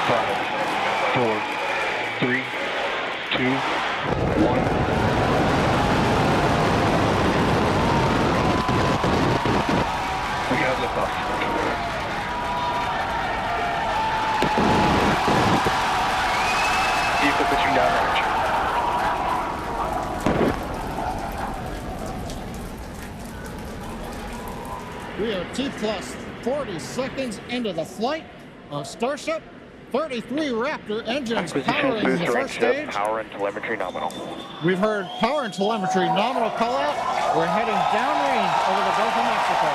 5, 4, 3, 2, 1. We have liftoff. Vehicle pitching downrange. We are T plus 40 seconds into the flight of Starship. 33 Raptor engines powering the first stage. Power and telemetry nominal. We've heard power and telemetry nominal call out. We're heading downrange over the Gulf of Mexico.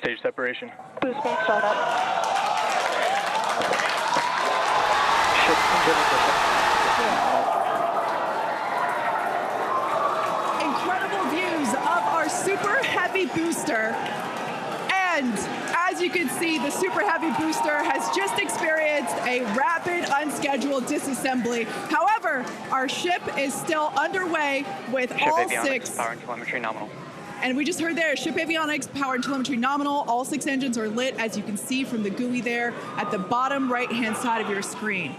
Stage separation. Boost bank startup. Ship Incredible views of our Super Heavy booster. And as you can see, the Super Heavy booster has just experienced a rapid unscheduled disassembly. However, our ship is still underway with Ship all avionics, 6. Power and telemetry nominal. And we just heard there, ship avionics, power and telemetry nominal. All 6 engines are lit, as you can see from the GUI there at the bottom right-hand side of your screen.